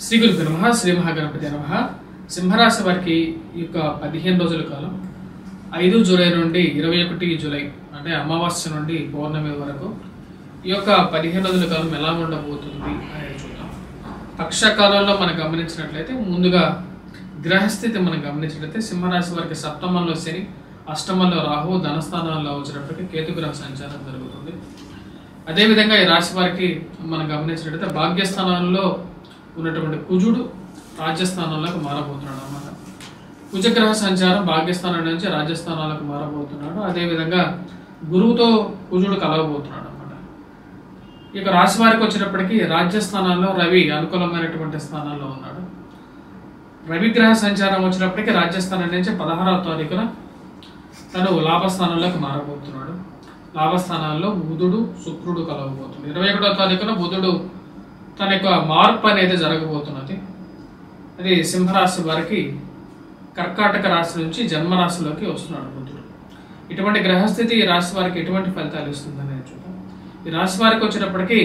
శ్రీ గురుభ్యో నమః. శ్రీ మహాగణపతి నమః. సింహరాశి వారికి ఈ యొక్క 15 రోజుల కాలం 5 జూలై నుండి 21 జూలై అంటే అమావాస్య నుండి పౌర్ణమి వరకు ఈ యొక్క 15 రోజుల కాలం ఎలా ఉండబోతుంది అనేది చూద్దాం. పక్షకాలంలో మనం గమనించినట్లయితే ముందుగా గ్రహస్థితి మనం గమనించినట్లయితే సింహరాశి వారికి సప్తమంలో శని, అష్టమంలో రాహు, ధనస్థానాల్లో వచ్చినప్పటికీ కేతుగ్రహ సంచారం జరుగుతుంది. అదేవిధంగా ఈ రాశి వారికి మనం గమనించినట్లయితే భాగ్యస్థానాల్లో ఉన్నటువంటి కుజుడు రాజ్యస్థానాలకు మారబోతున్నాడు అన్నమాట. కుజగ్రహ సంచారం భాగ్యస్థానం నుంచి రాజ్యస్థానాలకు మారబోతున్నాడు. అదేవిధంగా గురువుతో కుజుడు కలవబోతున్నాడు అన్నమాట. ఈ యొక్క రాశి వారికి వచ్చేటప్పటికి రాజ్యస్థానాల్లో రవి అనుకూలమైనటువంటి స్థానాల్లో ఉన్నాడు. రవి గ్రహ సంచారం వచ్చినప్పటికీ రాజ్యస్థానం నుంచి 16వ తారీఖున తను లాభస్థానంలోకి మారబోతున్నాడు. లాభస్థానాల్లో బుధుడు శుక్రుడు కలవబోతున్నాడు. 21వ తారీఖున బుధుడు తన యొక్క మార్పు అనేది జరగబోతున్నది. అది సింహరాశి వారికి కర్కాటక రాశి నుంచి జన్మరాశిలోకి వస్తున్నాడు బుధుడు. ఇటువంటి గ్రహస్థితి ఈ రాశి వారికి ఎటువంటి ఫలితాలు ఇస్తుందని చూద్దాం. ఈ రాశి వారికి వచ్చేటప్పటికి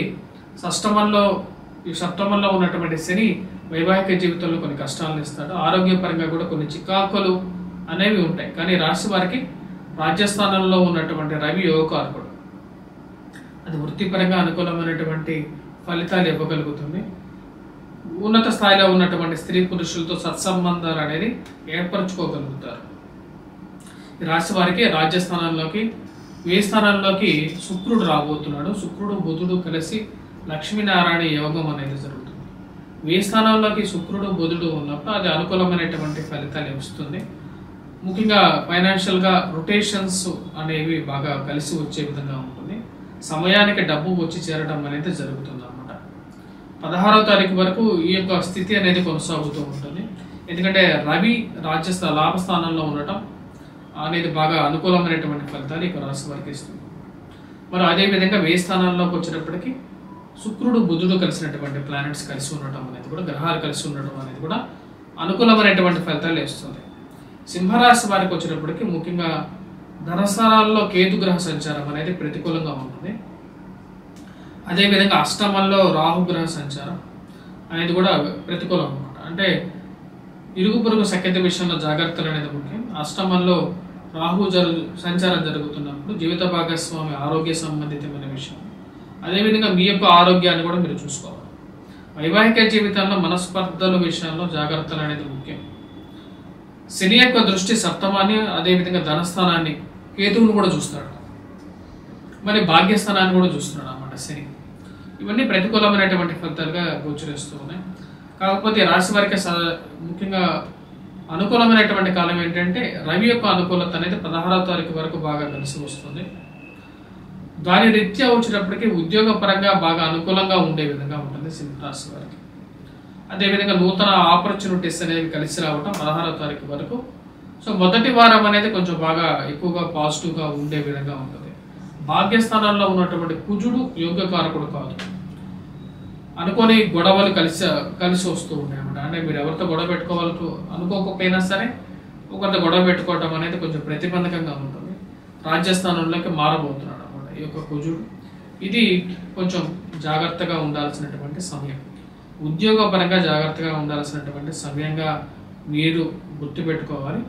సప్తమంలో ఉన్నటువంటి శని వైవాహిక జీవితంలో కొన్ని కష్టాలను ఇస్తాడు. ఆరోగ్యపరంగా కూడా కొన్ని చికాకులు అనేవి ఉంటాయి. కానీ రాశి వారికి రాజ్యస్థానంలో ఉన్నటువంటి రవి యోగకారకుడు, అది వృత్తిపరంగా అనుకూలమైనటువంటి ఫలితాలు ఇవ్వగలుగుతుంది. ఉన్నత స్థాయిలో ఉన్నటువంటి స్త్రీ పురుషులతో సత్సంబంధాలు అనేది ఏర్పరచుకోగలుగుతారు. ఈ రాశి వారికి రాజ్యస్థానంలోకి వ్యయ స్థానంలోకి శుక్రుడు రాబోతున్నాడు. శుక్రుడు బుధుడు కలిసి లక్ష్మీనారాయణ యోగం అనేది జరుగుతుంది. వ్యయ స్థానంలోకి శుక్రుడు బుధుడు ఉన్నప్పుడు అది అనుకూలమైనటువంటి ఫలితాలు ఇస్తుంది. ముఖ్యంగా ఫైనాన్షియల్గా రొటేషన్స్ అనేవి బాగా కలిసి వచ్చే విధంగా ఉంటుంది. సమయానికి డబ్బు వచ్చి చేరడం అనేది జరుగుతుంది అన్నమాట. 16వ తారీఖు వరకు ఈ యొక్క స్థితి అనేది కొనసాగుతూ ఉంటుంది. ఎందుకంటే రవి లాభస్థానంలో ఉండటం అనేది బాగా అనుకూలమైనటువంటి ఫలితాలు ఈ రాశి వారికి ఇస్తుంది. మరి అదేవిధంగా వ్యయ స్థానాల్లోకి వచ్చేటప్పటికి శుక్రుడు బుధుడు కలిసినటువంటి ప్లానెట్స్ కలిసి ఉండటం అనేది కూడా, గ్రహాలు కలిసి ఉండటం అనేది కూడా అనుకూలమైనటువంటి ఫలితాలు ఇస్తుంది. సింహరాశి వారికి వచ్చేటప్పటికి ముఖ్యంగా ధనస్థానాల్లో కేతుగ్రహ సంచారం అనేది ప్రతికూలంగా ఉంటుంది. అదేవిధంగా అష్టమంలో రాహుగ్రహ సంచారం అనేది కూడా ప్రతికూలం అనమాట. అంటే ఇరుగు పొరుగు సఖ్యత విషయంలో జాగ్రత్తలు అనేది ముఖ్యం. అష్టమంలో రాహు సంచారం జరుగుతున్నప్పుడు జీవిత భాగస్వామి ఆరోగ్య సంబంధితమైన విషయం, అదేవిధంగా మీ యొక్క ఆరోగ్యాన్ని కూడా మీరు చూసుకోవాలి. వైవాహిక జీవితంలో మనస్పర్ధల విషయంలో జాగ్రత్తలు అనేది ముఖ్యం. శని యొక్క దృష్టి సప్తమాన్ని, అదేవిధంగా ధనస్థానాన్ని, కేతువును కూడా చూస్తాడు. మరి భాగ్యస్థానాన్ని కూడా చూస్తున్నాడు అన్నమాట శని. ఇవన్నీ ప్రతికూలమైనటువంటి ఫలితాలుగా గోచరిస్తూ ఉన్నాయి. కాకపోతే రాశి వారికి ముఖ్యంగా అనుకూలమైనటువంటి కాలం ఏంటంటే రవి యొక్క అనుకూలత అనేది 16వ తారీఖు వరకు బాగా కలిసి వస్తుంది. దాని రీత్యా వచ్చేటప్పటికి ఉద్యోగ పరంగా బాగా అనుకూలంగా ఉండే విధంగా ఉంటుంది సింహరాశి వారికి. అదేవిధంగా నూతన ఆపర్చునిటీస్ అనేవి కలిసి రావటం 16వ తారీఖు వరకు. సో మొదటి వారం అనేది కొంచెం బాగా ఎక్కువగా పాజిటివ్గా ఉండే విధంగా ఉంటుంది. భాగ్యస్థానాల్లో ఉన్నటువంటి కుజుడు యోగ్యకారకుడు కాదు. అనుకోని గొడవలు కలిసి వస్తూ ఉంటాయి అన్నమాట. అంటే మీరు ఎవరితో గొడవ పెట్టుకోవాలి అనుకోకపోయినా సరే ఒకరితో గొడవ పెట్టుకోవడం అనేది కొంచెం ప్రతిబంధకంగా ఉంటుంది. రాజ్యస్థానంలోకి మారబోతున్నాడు అన్నమాట ఈ యొక్క కుజుడు. ఇది కొంచెం జాగ్రత్తగా ఉండాల్సినటువంటి సమయం. ఉద్యోగపరంగా జాగ్రత్తగా ఉండాల్సినటువంటి సమయంగా మీరు గుర్తుపెట్టుకోవాలి.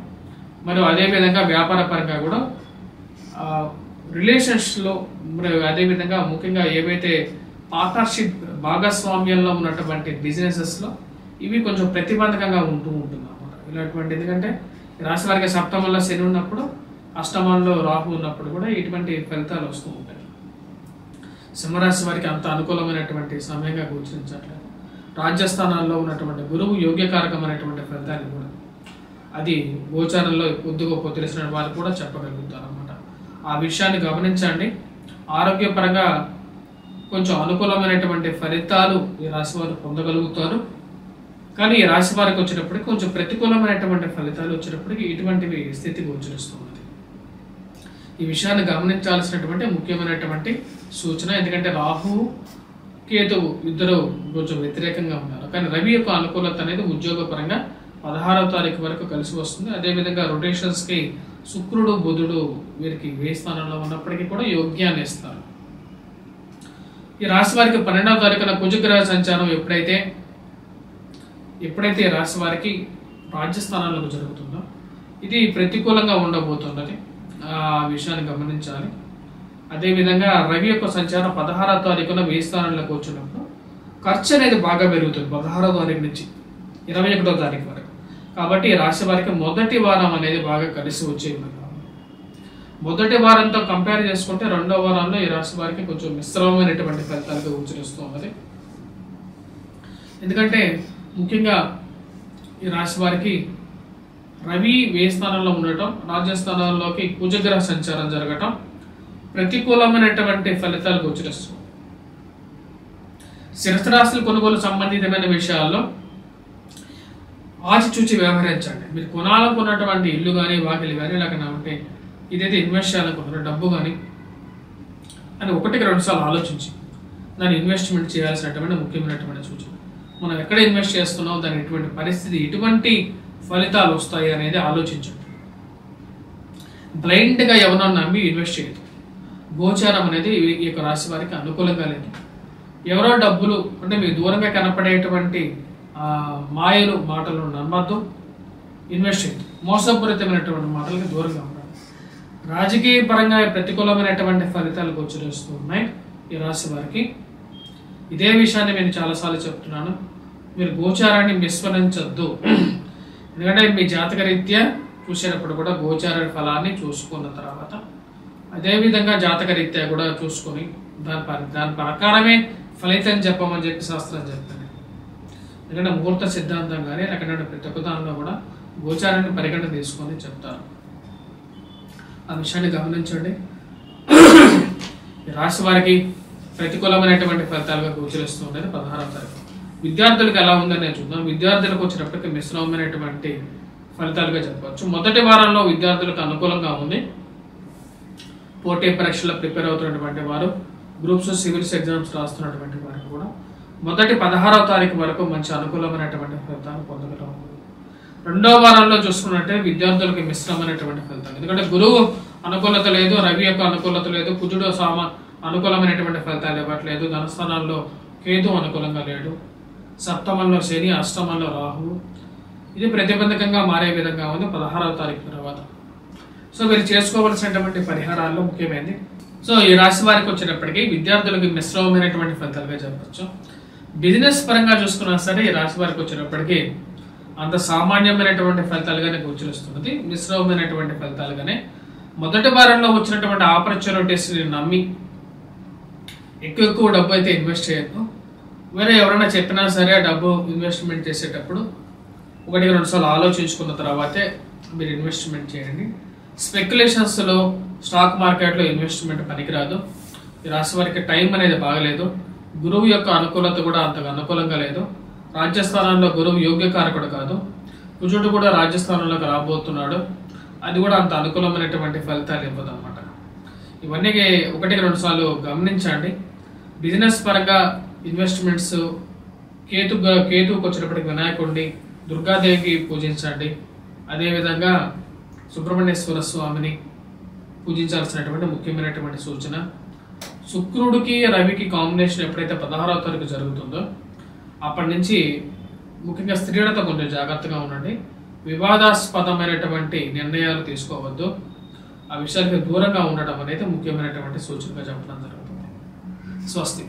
మరియు అదేవిధంగా వ్యాపార పరంగా కూడా రిలేషన్స్లో, మరి అదేవిధంగా ముఖ్యంగా ఏవైతే పార్ట్నర్షిప్ భాగస్వామ్యంలో ఉన్నటువంటి బిజినెసెస్లో ఇవి కొంచెం ప్రతిబంధకంగా ఉంటుంది అన్నమాట. ఇలాంటి ఎందుకంటే రాశి వారికి సప్తమంలో శని ఉన్నప్పుడు, అష్టమంలో రాహు ఉన్నప్పుడు కూడా ఇటువంటి ఫలితాలు వస్తూ ఉంటాయి. సింహరాశి వారికి అంత అనుకూలమైనటువంటి సమయంగా గోచరించట్లేదు. రాజ్యస్థానాల్లో ఉన్నటువంటి గురువు యోగ్యకారకమైనటువంటి ఫలితాలు కూడా అది గోచారంలో కొద్దిగా తెలిసిన వారు కూడా చెప్పగలుగుతారు అన్నమాట. ఆ విషయాన్ని గమనించండి. ఆరోగ్యపరంగా కొంచెం అనుకూలమైనటువంటి ఫలితాలు ఈ రాశి వారు పొందగలుగుతారు. కానీ ఈ రాశి వారికి వచ్చేటప్పటికి కొంచెం ప్రతికూలమైనటువంటి ఫలితాలు వచ్చేటప్పటికి ఇటువంటివి స్థితి గోచరిస్తున్నది. ఈ విషయాన్ని గమనించాల్సినటువంటి ముఖ్యమైనటువంటి సూచన. ఎందుకంటే రాహు కేతువు ఇద్దరు కొంచెం వ్యతిరేకంగా ఉన్నారు. కానీ రవి యొక్క అనుకూలత అనేది ఉద్యోగపరంగా 16వ తారీఖు వరకు కలిసి వస్తుంది. అదేవిధంగా రొటేషన్స్కి శుక్రుడు బుధుడు వీరికి వ్యయ స్థానంలో ఉన్నప్పటికీ కూడా యోగ్యాన్ని ఇస్తారు. ఈ రాశి వారికి 12వ తారీఖున కుజగ్రహ సంచారం ఎప్పుడైతే ఎప్పుడైతే ఈ రాశి వారికి రాజ్యస్థానాలకు జరుగుతుందో ఇది ప్రతికూలంగా ఉండబోతున్నది, ఆ విషయాన్ని గమనించాలి. అదేవిధంగా రవి యొక్క సంచారం 16వ తారీఖున 1000 స్థానంలోకి వచ్చినప్పుడు ఖర్చు అనేది బాగా పెరుగుతుంది 16వ తారీఖు నుంచి 21వ తారీఖు వరకు. కాబట్టి ఈ రాశి వారికి మొదటి వారం అనేది బాగా కలిసి వచ్చే మొదటి వారంతో కంపేర్ చేసుకుంటే రెండవ వారంలో ఈ రాశి వారికి కొంచెం మిశ్రమమైనటువంటి ఫలితాలుగా గోచరిస్తూ ఉన్నది. ఎందుకంటే ముఖ్యంగా ఈ రాశి వారికి రవి 1000 స్థానంలో ఉండటం, రాజ్యస్థానాల్లోకి కుజగ్రహ సంచారం జరగటం ప్రతికూలమైనటువంటి ఫలితాలు గోచరిస్తుంది. స్థిరరాశుల కొనుగోలు సంబంధితమైన విషయాల్లో ఆచిచూచి వ్యవహరించండి. మీరు కొనాలనుకున్నటువంటి ఇల్లు కానీ వాకిలి కానీ లేకపోతే ఉంటే ఇదైతే ఇన్వెస్ట్ చేయాలనుకుంటున్న డబ్బు కానీ అని 1-2 సార్లు ఆలోచించి దాన్ని ఇన్వెస్ట్మెంట్ చేయాల్సినటువంటి ముఖ్యమైనటువంటి సూచన. మనం ఎక్కడ ఇన్వెస్ట్ చేస్తున్నాం, దాని ఎటువంటి పరిస్థితి, ఎటువంటి ఫలితాలు వస్తాయి అనేది ఆలోచించండి. బ్లైండ్గా ఎవరో నమ్మి ఇన్వెస్ట్ చేయదు. గోచారం అనేది ఈ యొక్క రాశి వారికి అనుకూలంగా లేదు. ఎవరో డబ్బులు అంటే మీకు దూరంగా కనపడేటువంటి మాయలు మాటలు నమ్మద్దు, ఇన్వెస్ట్ చేయదు. మోసపూరితమైనటువంటి మాటలకి దూరంగా ఉండాలి. రాజకీయ పరంగా ప్రతికూలమైనటువంటి ఫలితాలు గోచరిస్తూ ఉన్నాయి ఈ రాశి వారికి. ఇదే విషయాన్ని నేను చాలాసార్లు చెప్తున్నాను, మీరు గోచారాన్ని విస్మరించద్దు. ఎందుకంటే మీ జాతకరీత్యా చూసేటప్పుడు కూడా గోచార ఫలాన్ని చూసుకున్న తర్వాత అదేవిధంగా జాతకరీత్యా కూడా చూసుకొని దాని ప్రకారమే ఫలితం చెప్పమని చెప్పి శాస్త్రం చెప్తాను. ఎందుకంటే ముహూర్త సిద్ధాంతం కానీ లేకపోతే ప్రతి ఒక్క దానిలో కూడా గోచారాన్ని పరిగణన తీసుకొని చెప్తారు. ఆ విషయాన్ని గమనించండి. ఈ రాశి వారికి ప్రతికూలమైనటువంటి ఫలితాలుగా గోచరిస్తూ ఉండేది 16వ తారీఖు. విద్యార్థులకు ఎలా ఉందని నేను చూద్దాం. విద్యార్థులకు వచ్చినప్పటికీ మిశ్రమమైనటువంటి ఫలితాలుగా చెప్పవచ్చు. మొదటి వారంలో విద్యార్థులకు అనుకూలంగా ఉంది. పోటీ పరీక్షల్లో ప్రిపేర్ అవుతున్నటువంటి వారు, గ్రూప్స్ సివిల్స్ ఎగ్జామ్స్ రాస్తున్నటువంటి వారికి కూడా మొదటి 16వ తారీఖు వరకు మంచి అనుకూలమైనటువంటి ఫలితాలు పొందగలం. రెండవ వారంలో చూసుకున్నట్టే విద్యార్థులకు మిశ్రమైనటువంటి ఫలితాలు. ఎందుకంటే గురువు అనుకూలత లేదు, రవి యొక్క అనుకూలత లేదు, కుజుడు అనుకూలమైనటువంటి ఫలితాలు ఇవ్వట్లేదు, ధనస్థానాల్లో కేతు అనుకూలంగా లేడు, సప్తమంలో శని, అష్టమంలో రాహువు. ఇది ప్రతిబంధకంగా మారే విధంగా ఉంది 16వ తారీఖు తర్వాత. సో మీరు చేసుకోవాల్సినటువంటి పరిహారాల్లో ముఖ్యమైనది. సో ఈ రాశి వారికి వచ్చేటప్పటికీ విద్యార్థులకు మిశ్రమమైనటువంటి ఫలితాలుగా చెప్పచ్చు. బిజినెస్ పరంగా చూసుకున్నా సరే ఈ రాశి వారికి వచ్చేటప్పటికీ అంత సామాన్యమైనటువంటి ఫలితాలుగానే గోచరిస్తున్నది, మిశ్రమమైనటువంటి ఫలితాలుగానే. మొదటి వారంలో వచ్చినటువంటి ఆపర్చునిటీస్ని నమ్మి ఎక్కువ డబ్బు అయితే ఇన్వెస్ట్ చేయొద్దు. వేరే ఎవరైనా చెప్పినా సరే డబ్బు ఇన్వెస్ట్మెంట్ చేసేటప్పుడు 1-2 సార్లు ఆలోచించుకున్న తర్వాతే మీరు ఇన్వెస్ట్మెంట్ చేయండి. స్పెక్యులేషన్స్లో స్టాక్ మార్కెట్లో ఇన్వెస్ట్మెంట్ పనికిరాదు. ఈ రాశి వారికి టైం అనేది బాగలేదు. గురువు యొక్క అనుకూలత కూడా అంతగా అనుకూలంగా లేదు. రాజ్యస్థానంలో గురువు యోగ్యకారకుడు కాదు. కుజుడు కూడా రాజ్యస్థానంలోకి రాబోతున్నాడు, అది కూడా అంత అనుకూలమైనటువంటి ఫలితాలు ఇవ్వదు అనమాట. ఇవన్నీ 1-2 సార్లు గమనించండి. బిజినెస్ పరంగా ఇన్వెస్ట్మెంట్స్ కేతువుకి వచ్చినప్పటికి వినాయకుడిని, దుర్గాదేవికి పూజించండి. అదేవిధంగా సుబ్రహ్మణ్యేశ్వర స్వామిని పూజించాల్సినటువంటి ముఖ్యమైనటువంటి సూచన. శుక్రుడికి రవికి కాంబినేషన్ ఎప్పుడైతే 16వ తారీఖు జరుగుతుందో అప్పటి నుంచి ముఖ్యంగా స్త్రీలతో కొంచెం జాగ్రత్తగా ఉండండి. వివాదాస్పదమైనటువంటి నిర్ణయాలు తీసుకోవద్దు. ఆ విషయానికి దూరంగా ఉండడం అనేది ముఖ్యమైనటువంటి సూచనగా చెప్పడం జరుగుతుంది. స్వస్తి.